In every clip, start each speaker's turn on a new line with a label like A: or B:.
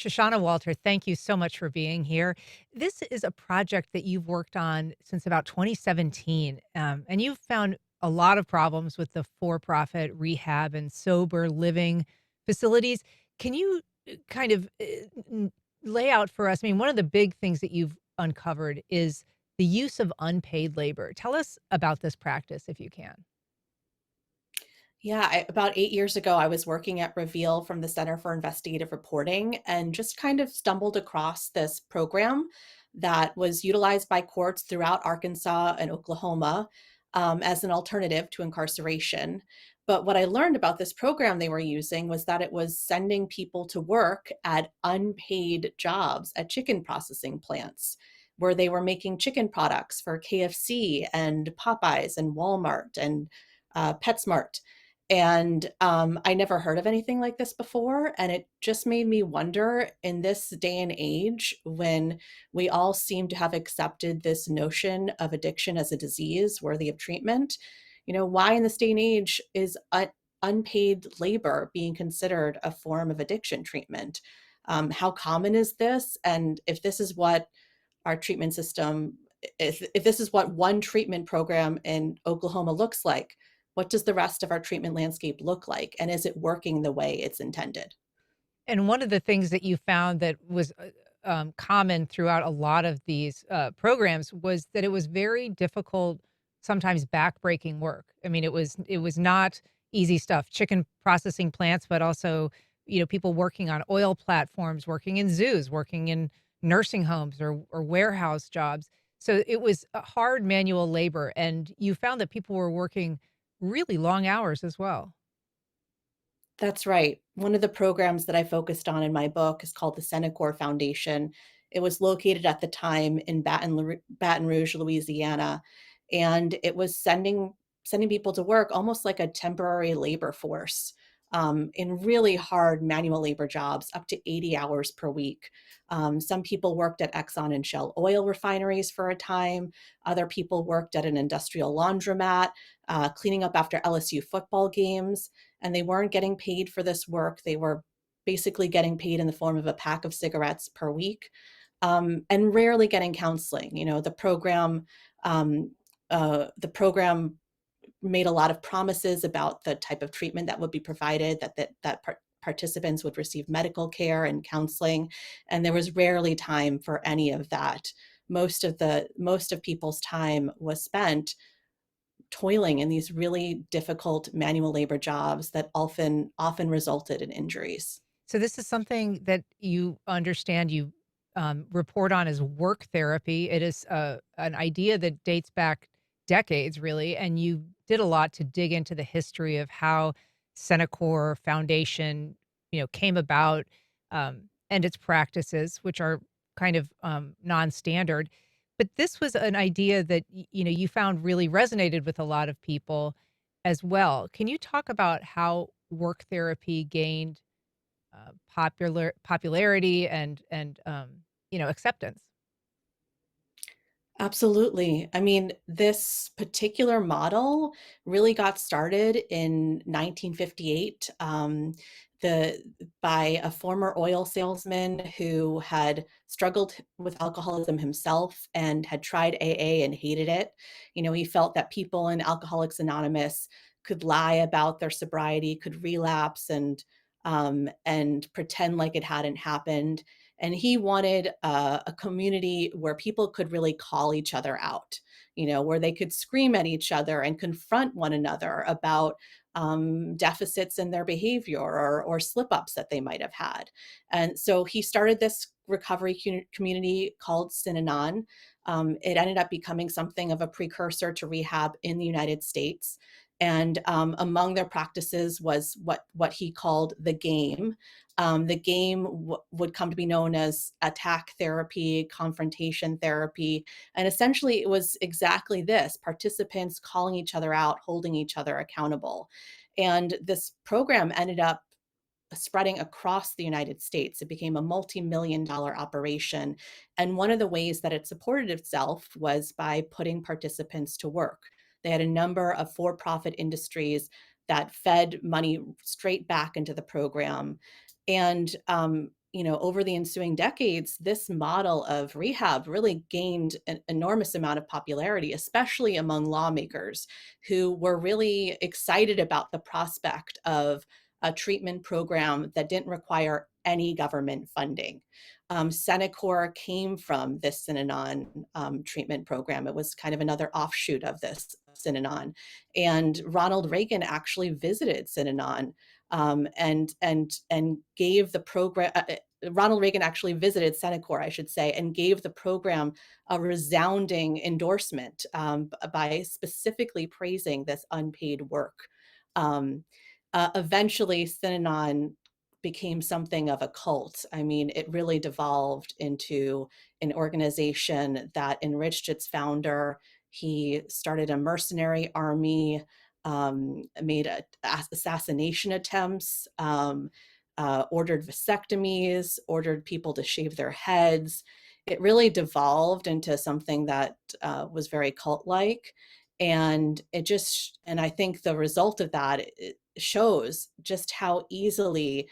A: Shoshana Walter, thank you so much for being here. This is a project that you've worked on since about 2017, and you've found a lot of problems with the for profit rehab and sober living facilities. Can you kind of lay out for us? I mean, one of the big things that you've uncovered is the use of unpaid labor. Tell us about this practice if you can.
B: Yeah, about 8 years ago, I was working at Reveal from the Center for Investigative Reporting and just kind of stumbled across this program that was utilized by courts throughout Arkansas and Oklahoma as an alternative to incarceration. But what I learned about this program they were using was that it was sending people to work at unpaid jobs at chicken processing plants, where they were making chicken products for KFC and Popeyes and Walmart and PetSmart. And I never heard of anything like this before. And it just made me wonder in this day and age when we all seem to have accepted this notion of addiction as a disease worthy of treatment, why in this day and age is unpaid labor being considered a form of addiction treatment? How common is this? And if this is what our treatment system, if this is what one treatment program in Oklahoma looks like, what does the rest of our treatment landscape look like? And is it working the way it's intended?
A: And one of the things that you found that was common throughout a lot of these programs was that it was very difficult, sometimes backbreaking work. I mean, it was not easy stuff. Chicken processing plants, but also people working on oil platforms, working in zoos, working in nursing homes or warehouse jobs. So it was a hard manual labor, and you found that people were working really long hours as well.
B: That's right. One of the programs that I focused on in my book is called the Senecor Foundation. It was located at the time in Baton Rouge, Louisiana, and it was sending people to work almost like a temporary labor force in really hard manual labor jobs, up to 80 hours per week. Some people worked at Exxon and Shell oil refineries for a time. Other people worked at an industrial laundromat, cleaning up after LSU football games, and they weren't getting paid for this work. They were basically getting paid in the form of a pack of cigarettes per week, and rarely getting counseling. The program made a lot of promises about the type of treatment that would be provided, that participants would receive medical care and counseling, and there was rarely time for any of that. Most of people's time was spent toiling in these really difficult manual labor jobs that often resulted in injuries.
A: So this is something that you understand you report on as work therapy. It is an idea that dates back decades, really, and you did a lot to dig into the history of how Senecor Foundation, came about, and its practices, which are kind of non-standard. But this was an idea that you found really resonated with a lot of people as well. Can you talk about how work therapy gained popularity and acceptance?
B: Absolutely. I mean, this particular model really got started in 1958, the by a former oil salesman who had struggled with alcoholism himself and had tried AA and hated it. He felt that people in Alcoholics Anonymous could lie about their sobriety, could relapse and pretend like it hadn't happened, and he wanted a community where people could really call each other out, where they could scream at each other and confront one another about deficits in their behavior or slip ups that they might have had. And so he started this recovery community called Synanon. It ended up becoming something of a precursor to rehab in the United States. And among their practices was what he called the game. The game would come to be known as attack therapy, confrontation therapy. And essentially, it was exactly this: participants calling each other out, holding each other accountable. And this program ended up spreading across the United States. It became a multi-million-dollar operation. And one of the ways that it supported itself was by putting participants to work. They had a number of for profit industries that fed money straight back into the program. And over the ensuing decades, this model of rehab really gained an enormous amount of popularity, especially among lawmakers who were really excited about the prospect of a treatment program that didn't require any government funding. Senecor came from this Synanon treatment program. It was kind of another offshoot of this Synanon. And Ronald Reagan actually visited Synanon and gave the program. Ronald Reagan actually visited Senecor, I should say, and gave the program a resounding endorsement by specifically praising this unpaid work. Eventually, Synanon became something of a cult. I mean, it really devolved into an organization that enriched its founder. He started a mercenary army, made assassination attempts, ordered vasectomies, ordered people to shave their heads. It really devolved into something that was very cult-like. And I think the result of that shows just how easily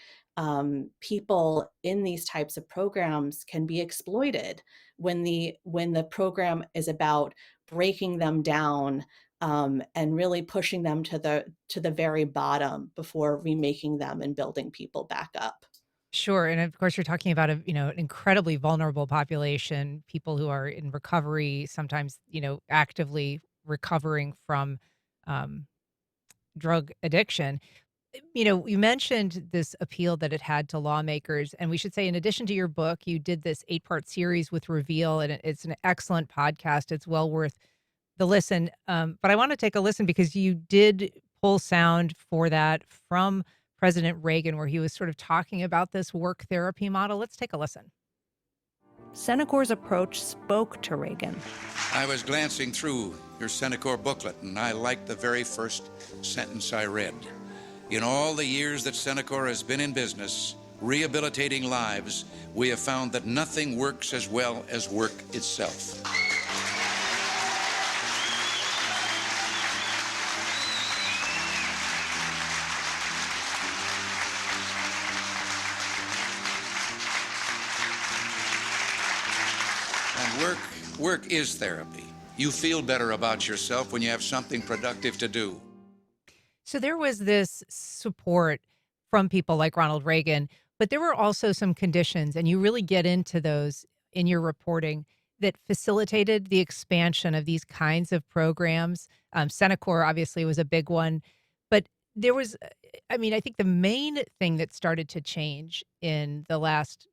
B: people in these types of programs can be exploited when the program is about breaking them down and really pushing them to the very bottom before remaking them and building people back up.
A: Sure, and of course, you're talking about an incredibly vulnerable population, people who are in recovery, sometimes, actively recovering from, um, drug addiction. You mentioned this appeal that it had to lawmakers, and we should say, in addition to your book, you did this 8-part series with Reveal, and it's an excellent podcast. It's well worth the listen. But I want to take a listen because you did pull sound for that from President Reagan, where he was sort of talking about this work therapy model. Let's take a listen.
C: Senecor's approach spoke to Reagan.
D: I was glancing through your Senecor booklet, and I liked the very first sentence I read. In all the years that Senecor has been in business, rehabilitating lives, we have found that nothing works as well as work itself. And work is therapy. You feel better about yourself when you have something productive to do.
A: So there was this support from people like Ronald Reagan, but there were also some conditions, and you really get into those in your reporting that facilitated the expansion of these kinds of programs. Senecor obviously was a big one, but there was, I think the main thing that started to change in the last,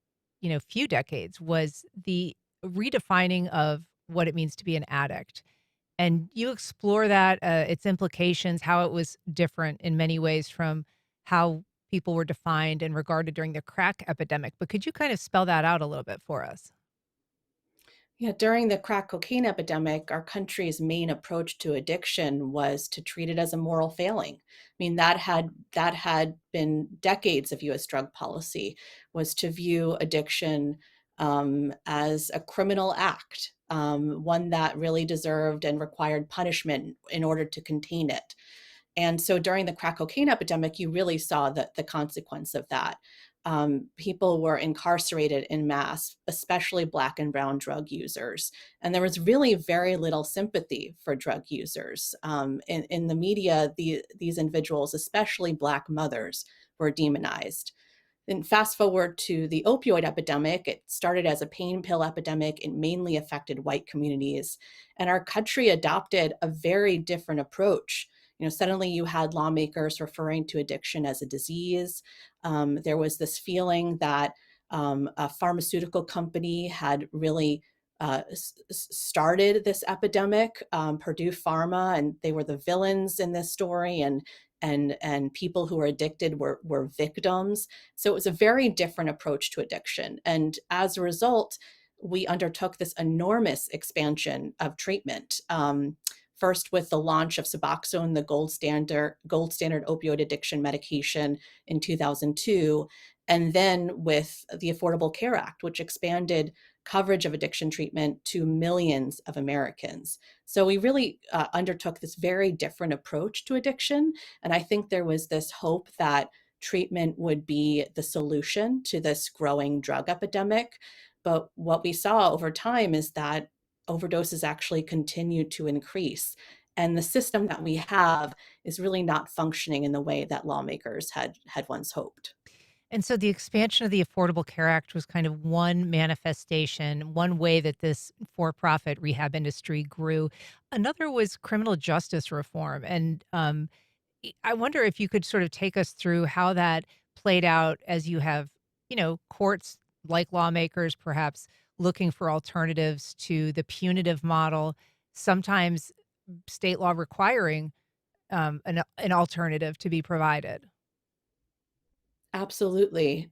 A: few decades was the redefining of what it means to be an addict. And you explore that, its implications, how it was different in many ways from how people were defined and regarded during the crack epidemic. But could you kind of spell that out a little bit for us?
B: Yeah, during the crack cocaine epidemic, our country's main approach to addiction was to treat it as a moral failing. I mean, that had been decades of U.S. drug policy, was to view addiction as a criminal act, one that really deserved and required punishment in order to contain it. And so during the crack cocaine epidemic, you really saw the consequence of that. People were incarcerated in mass, especially Black and brown drug users. And there was really very little sympathy for drug users. In the media, these individuals, especially Black mothers, were demonized. Then fast forward to the opioid epidemic. It started as a pain pill epidemic. It mainly affected white communities. And our country adopted a very different approach. Suddenly you had lawmakers referring to addiction as a disease. There was this feeling that a pharmaceutical company had really started this epidemic, Purdue Pharma, and they were the villains in this story, and people who were addicted were victims. So it was a very different approach to addiction. And as a result, we undertook this enormous expansion of treatment. First with the launch of Suboxone, the gold standard opioid addiction medication in 2002, and then with the Affordable Care Act, which expanded coverage of addiction treatment to millions of Americans. So we really undertook this very different approach to addiction. And I think there was this hope that treatment would be the solution to this growing drug epidemic. But what we saw over time is that overdoses actually continue to increase. And the system that we have is really not functioning in the way that lawmakers had once hoped.
A: And so the expansion of the Affordable Care Act was kind of one manifestation, one way that this for-profit rehab industry grew. Another was criminal justice reform. And I wonder if you could sort of take us through how that played out as you have, courts like lawmakers perhaps looking for alternatives to the punitive model, sometimes state law requiring an alternative to be provided.
B: Absolutely.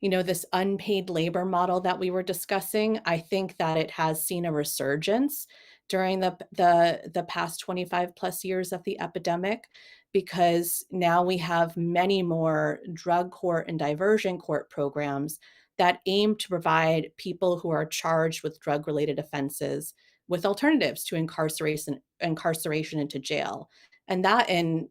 B: This unpaid labor model that we were discussing, I think that it has seen a resurgence during the past 25 plus years of the epidemic, because now we have many more drug court and diversion court programs that aim to provide people who are charged with drug related offenses with alternatives to incarceration into jail. And that in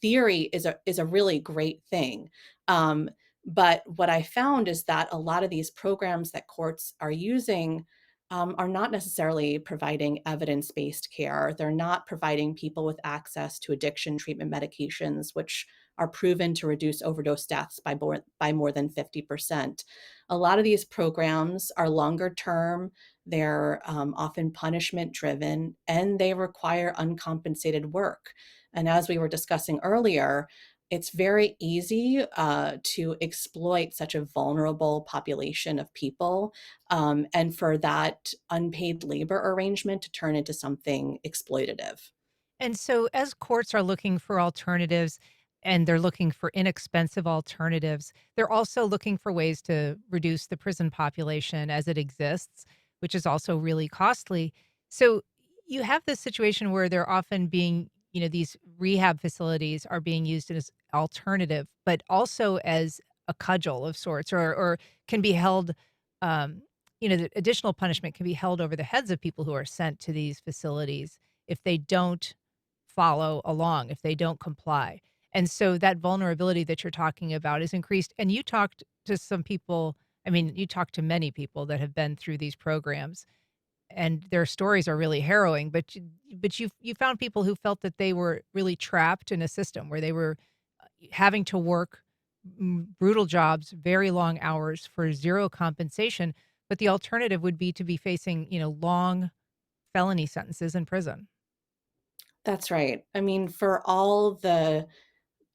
B: theory is a really great thing. um, but what I found is that a lot of these programs that courts are using are not necessarily providing evidence-based care. They're not providing people with access to addiction treatment medications, which are proven to reduce overdose deaths by more than 50%. A lot of these programs are longer term, they're often punishment driven, and they require uncompensated work. And as we were discussing earlier, it's very easy to exploit such a vulnerable population of people, and for that unpaid labor arrangement to turn into something exploitative.
A: And so, as courts are looking for alternatives and they're looking for inexpensive alternatives, they're also looking for ways to reduce the prison population as it exists, which is also really costly. So, you have this situation where they're often being, these rehab facilities are being used as alternative, but also as a cudgel of sorts, or can be held. Um, the additional punishment can be held over the heads of people who are sent to these facilities if they don't follow along, if they don't comply. And so that vulnerability that you're talking about is increased. And you talked to some people, I mean, you talked to many people that have been through these programs, and their stories are really harrowing, but you found people who felt that they were really trapped in a system where they were having to work brutal jobs, very long hours for zero compensation, but the alternative would be to be facing, long felony sentences in prison.
B: That's right. I mean, for all the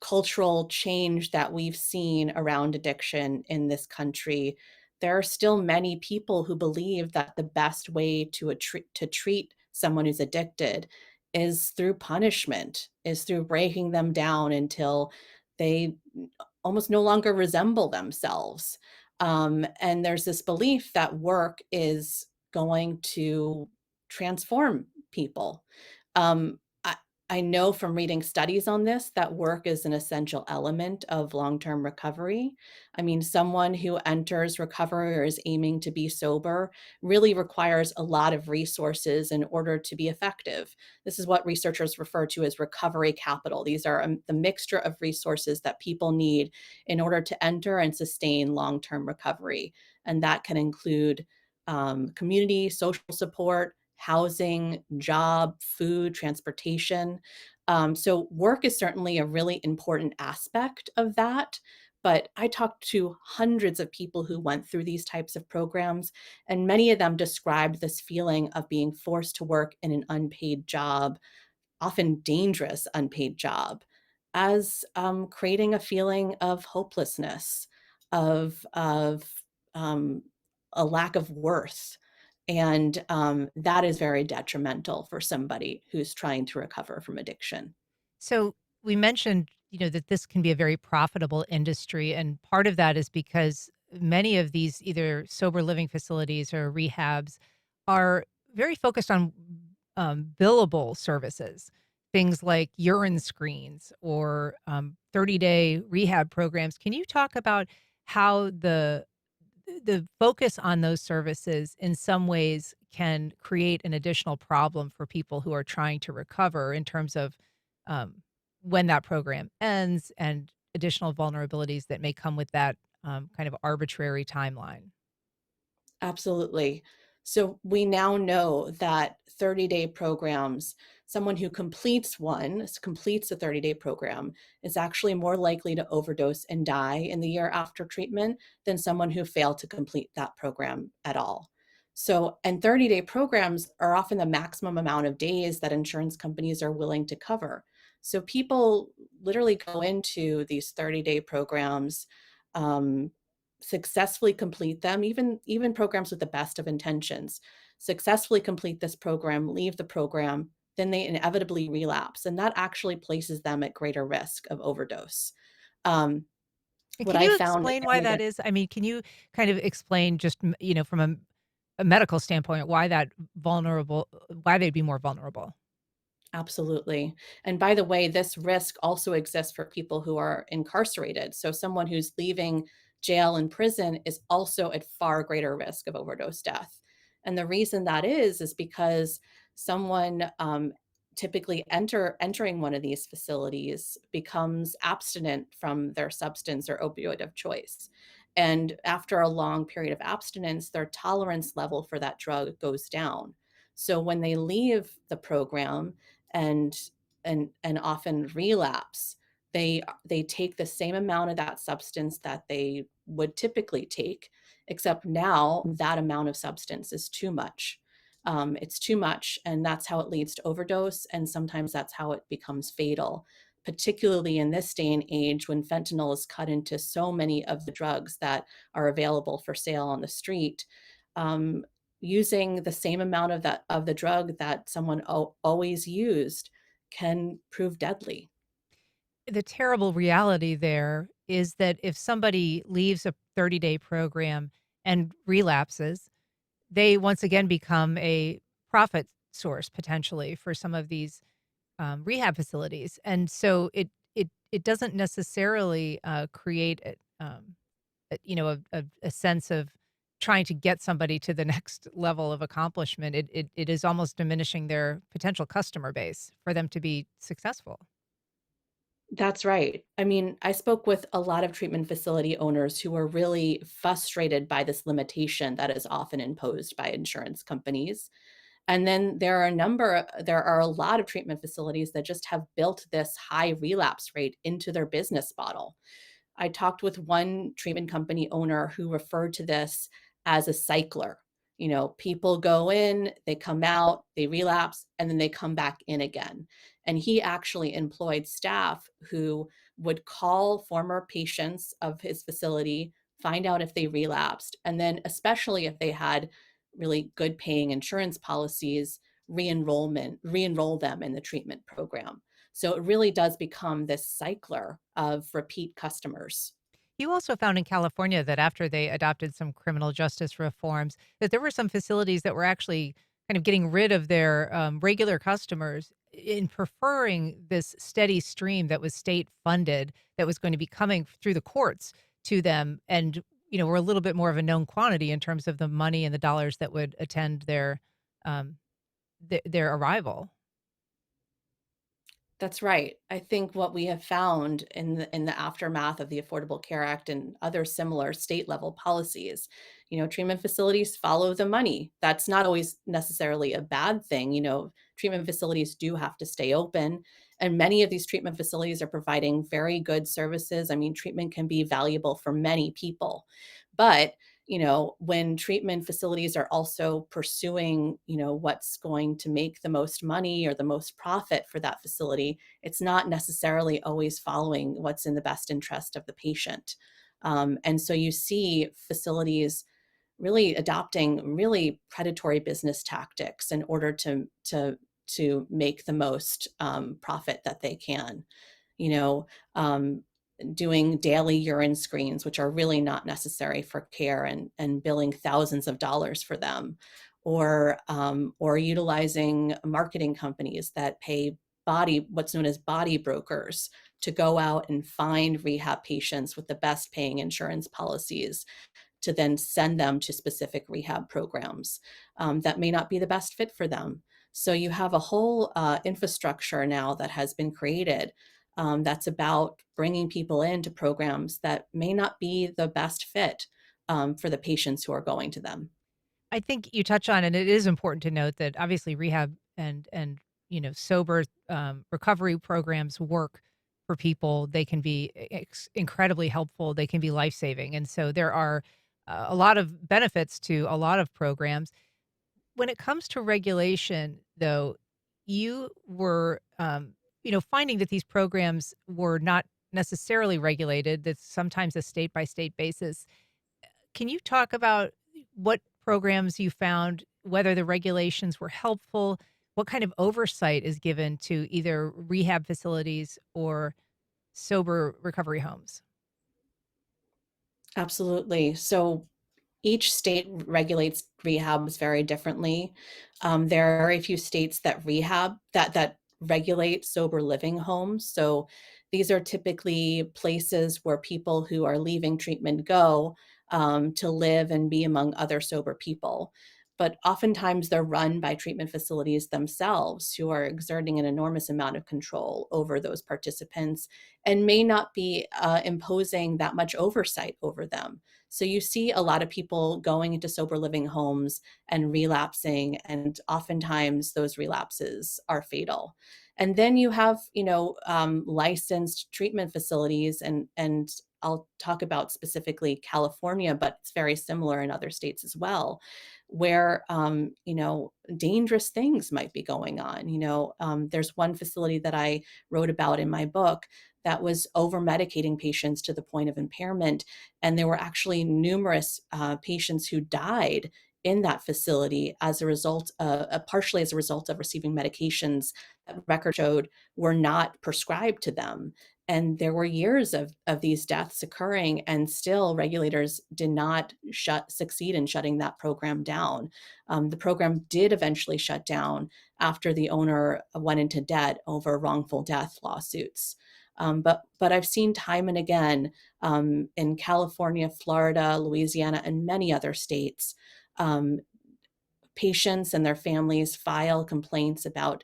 B: cultural change that we've seen around addiction in this country, there are still many people who believe that the best way to treat someone who's addicted is through punishment, is through breaking them down until they almost no longer resemble themselves. And there's this belief that work is going to transform people. Um, I, I know from reading studies on this that work is an essential element of long term recovery. I mean, someone who enters recovery or is aiming to be sober really requires a lot of resources in order to be effective. This is what researchers refer to as recovery capital. These are the mixture of resources that people need in order to enter and sustain long term recovery. And that can include community, social support, housing, job, food, transportation. So, work is certainly a really important aspect of that. But I talked to hundreds of people who went through these types of programs, and many of them described this feeling of being forced to work in an unpaid job, often dangerous unpaid job, as creating a feeling of hopelessness, of um, a lack of worth, and that is very detrimental for somebody who's trying to recover from addiction.
A: So we mentioned, that this can be a very profitable industry, and part of that is because many of these either sober living facilities or rehabs are very focused on billable services, things like urine screens or 30-day rehab programs. Can you talk about how the focus on those services in some ways can create an additional problem for people who are trying to recover in terms of um, when that program ends and additional vulnerabilities that may come with that kind of arbitrary timeline?
B: Absolutely. So we now know that 30-day programs, someone who completes a 30-day program, is actually more likely to overdose and die in the year after treatment than someone who failed to complete that program at all. So, and 30-day programs are often the maximum amount of days that insurance companies are willing to cover. So people literally go into these 30-day programs, um, successfully complete them, even programs with the best of intentions, successfully complete this program, leave the program, then they inevitably relapse, and that actually places them at greater risk of overdose. Um,
A: And
B: what
A: can
B: I
A: you
B: found
A: explain why
B: again and
A: that
B: again.
A: is? I mean, can you kind of explain just, from a medical standpoint, why they'd be more vulnerable?
B: Absolutely. And by the way, this risk also exists for people who are incarcerated. So someone who's leaving jail and prison is also at far greater risk of overdose death. And the reason that is because someone typically entering one of these facilities becomes abstinent from their substance or opioid of choice. And after a long period of abstinence, their tolerance level for that drug goes down. So when they leave the program, and and often relapse, they take the same amount of that substance that they would typically take, except now that amount of substance is too much. It's too much, and that's how it leads to overdose, and sometimes that's how it becomes fatal, particularly in this day and age when fentanyl is cut into so many of the drugs that are available for sale on the street. um, Using the same amount of that of the drug that someone always used can prove deadly.
A: The terrible reality there is that if somebody leaves a 30-day program and relapses, they once again become a profit source potentially for some of these rehab facilities, and so it doesn't necessarily create a sense of trying to get somebody to the next level of accomplishment. It is almost diminishing their potential customer base for them to be successful.
B: That's right. I mean, I spoke with a lot of treatment facility owners who are really frustrated by this limitation that is often imposed by insurance companies. And then there are a lot of treatment facilities that just have built this high relapse rate into their business model. I talked with one treatment company owner who referred to this as a cycler. You know, people go in, they come out, they relapse, and then they come back in again. And he actually employed staff who would call former patients of his facility, find out if they relapsed, and then, especially if they had really good paying insurance policies, re-enroll them in the treatment program. So it really does become this cycler of repeat customers.
A: You also found in California that after they adopted some criminal justice reforms, that there were some facilities that were actually kind of getting rid of their regular customers in preferring this steady stream that was state funded, that was going to be coming through the courts to them, and were a little bit more of a known quantity in terms of the money and the dollars that would attend um, their arrival.
B: That's right. I think what we have found in the aftermath of the Affordable Care Act and other similar state level policies, treatment facilities follow the money. That's not always necessarily a bad thing. Treatment facilities do have to stay open, and many of these treatment facilities are providing very good services. I mean, treatment can be valuable for many people, but when treatment facilities are also pursuing, what's going to make the most money or the most profit for that facility, it's not necessarily always following what's in the best interest of the patient. And so you see facilities really adopting really predatory business tactics in order to make the most profit that they can. You know, um, Doing daily urine screens, which are really not necessary for care, and billing thousands of dollars for them, or utilizing marketing companies that pay what's known as body brokers to go out and find rehab patients with the best paying insurance policies to then send them to specific rehab programs that may not be the best fit for them. So you have a whole infrastructure now that has been created that's about bringing people into programs that may not be the best fit for the patients who are going to them.
A: I think you touch on, and it is important to note that obviously rehab and sober recovery programs work for people. They can be incredibly helpful. They can be life saving, and so there are a lot of benefits to a lot of programs. When it comes to regulation, though, you were finding that these programs were not necessarily regulated. That's sometimes a state by state basis. Can you talk about what programs you found, whether the regulations were helpful, what kind of oversight is given to either rehab facilities or sober recovery homes?
B: Absolutely. So each state regulates rehabs very differently. There are very few states that regulate sober living homes. So these are typically places where people who are leaving treatment go to live and be among other sober people. But oftentimes they're run by treatment facilities themselves who are exerting an enormous amount of control over those participants and may not be imposing that much oversight over them. So you see a lot of people going into sober living homes and relapsing, and oftentimes those relapses are fatal. And then you have, licensed treatment facilities, and I'll talk about specifically California, but it's very similar in other states as well, where dangerous things might be going on. There's one facility that I wrote about in my book that was over medicating patients to the point of impairment. And there were actually numerous patients who died in that facility as a result, partially as a result of receiving medications that record showed were not prescribed to them. And there were years of these deaths occurring, and still regulators did not succeed in shutting that program down. The program did eventually shut down after the owner went into debt over wrongful death lawsuits. But I've seen time and again in California, Florida, Louisiana, and many other states, um, patients and their families file complaints about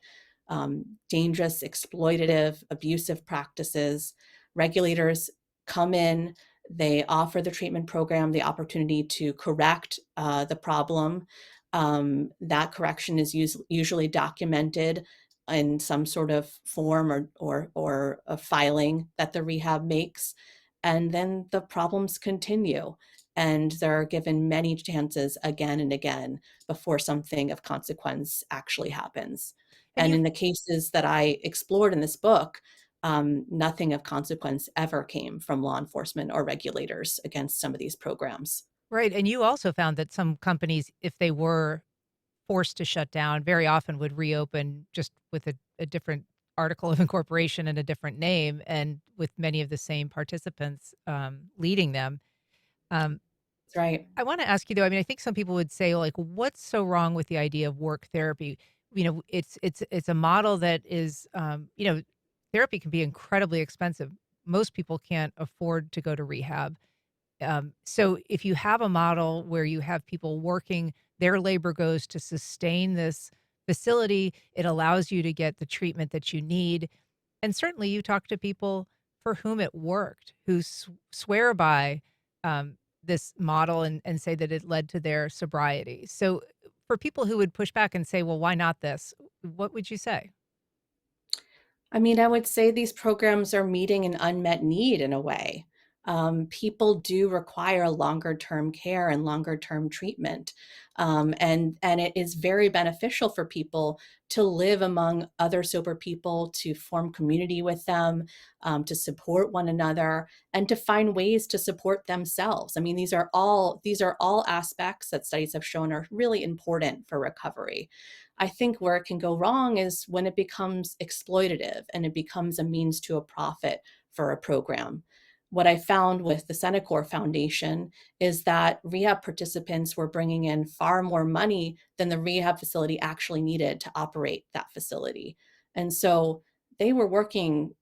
B: dangerous, exploitative, abusive practices. Regulators come in, they offer the treatment program the opportunity to correct the problem. That correction is usually documented in some sort of form or a filing that the rehab makes. And then the problems continue. And they're given many chances again and again before something of consequence actually happens.
A: And
B: And
A: you
B: in the cases that I explored in this book, nothing of consequence ever came from law enforcement or regulators against some of these programs.
A: Right, and you also found that some companies, if they were forced to shut down, very often would reopen just with a different article of incorporation and a different name, and with many of the same participants leading them. Um,
B: That's right.
A: I want to ask you though. I mean, I think some people would say, like, what's so wrong with the idea of work therapy? It's a model that is, therapy can be incredibly expensive. Most people can't afford to go to rehab. So if you have a model where you have people working, their labor goes to sustain this facility, it allows you to get the treatment that you need. And certainly you talk to people for whom it worked, who swear by this model and say that it led to their sobriety. So for people who would push back and say, well, why not this? What would you say?
B: I mean, I would say these programs are meeting an unmet need in a way. People do require longer term care and longer term treatment. And it is very beneficial for people to live among other sober people, to form community with them, to support one another, and to find ways to support themselves. I mean, these are all aspects that studies have shown are really important for recovery. I think where it can go wrong is when it becomes exploitative and it becomes a means to a profit for a program. What I found with the Senecor Foundation is that rehab participants were bringing in far more money than the rehab facility actually needed to operate that facility. And so they were working,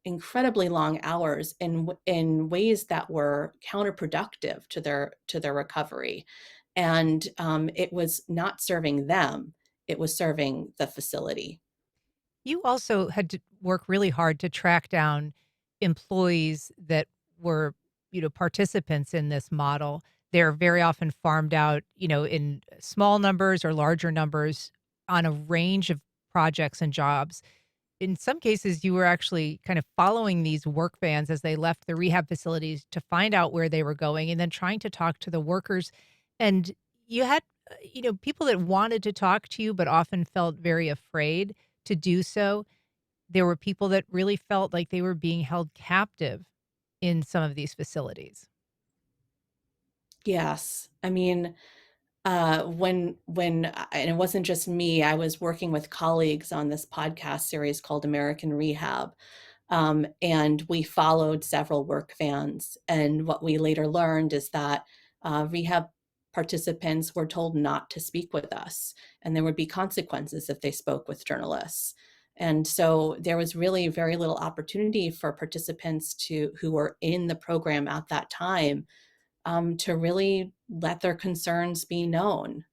B: incredibly long hours in ways that were counterproductive to their recovery. And it was not serving them, it was serving the facility.
A: You also had to work really hard to track down employees that were, participants in this model. They're very often farmed out, in small numbers or larger numbers on a range of projects and jobs. In some cases, you were actually kind of following these work vans as they left the rehab facilities to find out where they were going and then trying to talk to the workers. And you had, people that wanted to talk to you, but often felt very afraid to do so. There were people that really felt like they were being held captive in some of these facilities.
B: Yes. I mean, and it wasn't just me, I was working with colleagues on this podcast series called American Rehab. And we followed several work vans. And what we later learned is that rehab participants were told not to speak with us, and there would be consequences if they spoke with journalists. And so there was really very little opportunity for participants who were in the program at that time to really let their concerns be known.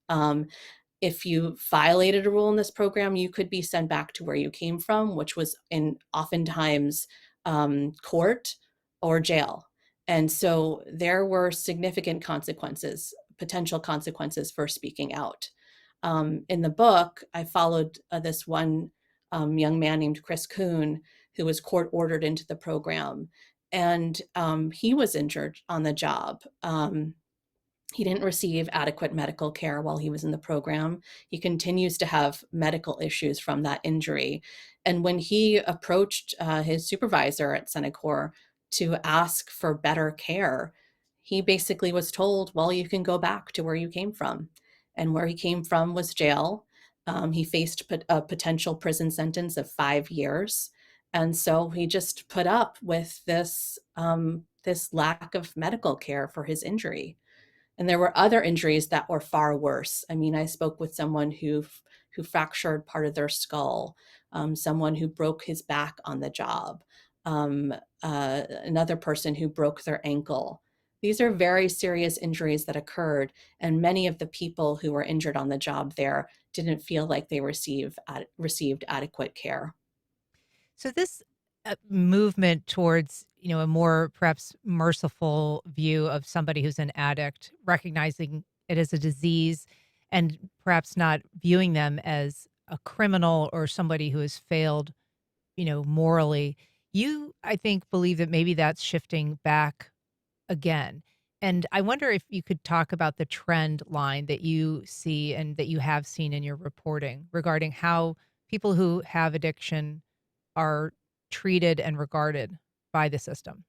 B: If you violated a rule in this program, you could be sent back to where you came from, which was in oftentimes court or jail. And so there were significant consequences, potential consequences for speaking out. In the book, I followed this one young man named Chris Kuhn, who was court ordered into the program. And he was injured on the job. He didn't receive adequate medical care while he was in the program. He continues to have medical issues from that injury. And when he approached his supervisor at Senecor to ask for better care, he basically was told, well, you can go back to where you came from. And where he came from was jail. He faced a potential prison sentence of 5 years. And so he just put up with this lack of medical care for his injury. And there were other injuries that were far worse. I mean, I spoke with someone who fractured part of their skull, someone who broke his back on the job, another person who broke their ankle. These are very serious injuries that occurred, and many of the people who were injured on the job there didn't feel like they received adequate care.
A: So this movement towards, a more perhaps merciful view of somebody who's an addict, recognizing it as a disease and perhaps not viewing them as a criminal or somebody who has failed, morally. You, I think, believe that maybe that's shifting back again. And I wonder if you could talk about the trend line that you see and that you have seen in your reporting regarding how people who have addiction are treated and regarded by the system.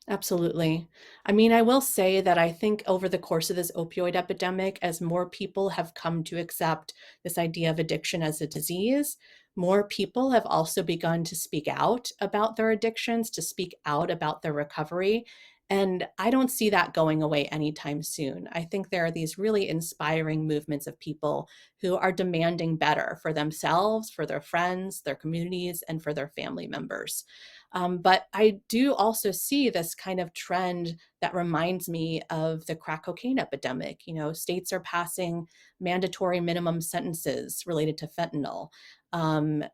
B: Absolutely. I mean, I will say that I think over the course of this opioid epidemic, as more people have come to accept this idea of addiction as a disease, more people have also begun to speak out about their addictions, to speak out about their recovery. And I don't see that going away anytime soon. I think there are these really inspiring movements of people who are demanding better for themselves, for their friends, their communities, and for their family members. But I do also see this kind of trend that reminds me of the crack cocaine epidemic. You know, states are passing mandatory minimum sentences related to fentanyl.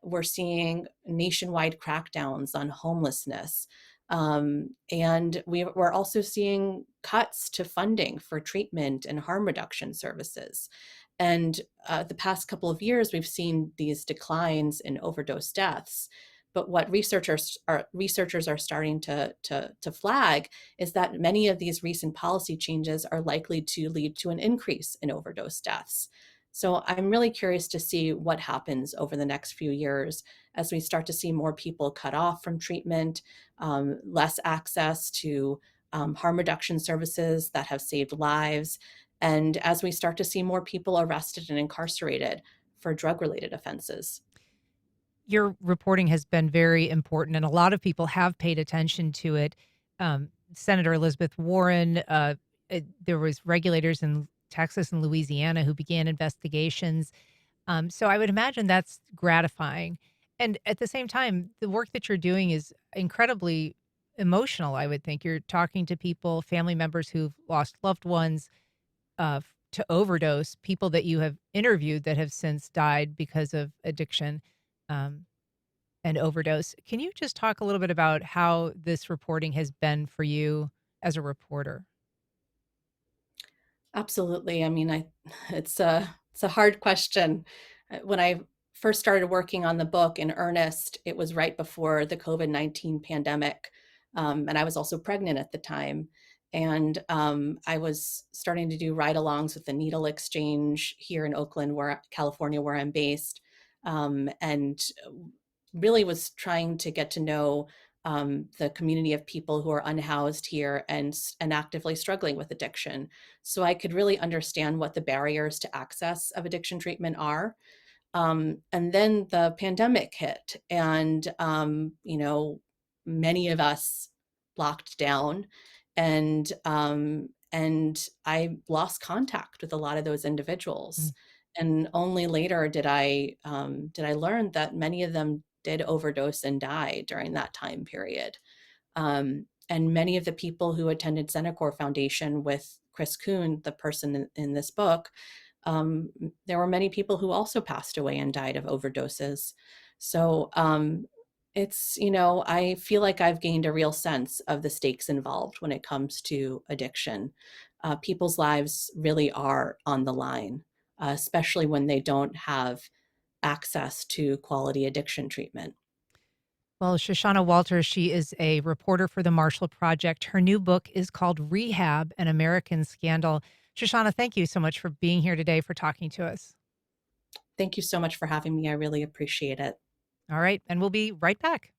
B: We're seeing nationwide crackdowns on homelessness. And we're also seeing cuts to funding for treatment and harm reduction services. And the past couple of years, we've seen these declines in overdose deaths. But what researchers are starting to flag is that many of these recent policy changes are likely to lead to an increase in overdose deaths. So I'm really curious to see what happens over the next few years as we start to see more people cut off from treatment, less access to harm reduction services that have saved lives, and as we start to see more people arrested and incarcerated for drug-related offenses.
A: Your reporting has been very important, and a lot of people have paid attention to it. Senator Elizabeth Warren, there was regulators in Texas and Louisiana who began investigations. So I would imagine that's gratifying. And at the same time, the work that you're doing is incredibly emotional, I would think. You're talking to people, family members who've lost loved ones to overdose, people that you have interviewed that have since died because of addiction. um, and overdose. Can you just talk a little bit about how this reporting has been for you as a reporter?
B: Absolutely. I mean, it's a hard question. When I first started working on the book in earnest, it was right before the COVID-19 pandemic, and I was also pregnant at the time. And I was starting to do ride-alongs with the Needle Exchange here in Oakland, California, where I'm based, and really was trying to get to know the community of people who are unhoused here and actively struggling with addiction, so I could really understand what the barriers to access of addiction treatment are. And then the pandemic hit, and many of us locked down, and I lost contact with a lot of those individuals.
A: Mm.
B: And only later did I learn that many of them did overdose and die during that time period. And many of the people who attended Senecor Foundation with Chris Kuhn, the person in this book, there were many people who also passed away and died of overdoses. So I feel like I've gained a real sense of the stakes involved when it comes to addiction. People's lives really are on the line, especially when they don't have access to quality addiction treatment.
A: Well, Shoshana Walter, she is a reporter for the Marshall Project. Her new book is called Rehab, An American Scandal. Shoshana, thank you so much for being here today, for talking to us.
B: Thank you so much for having me. I really appreciate it.
A: All right. And we'll be right back.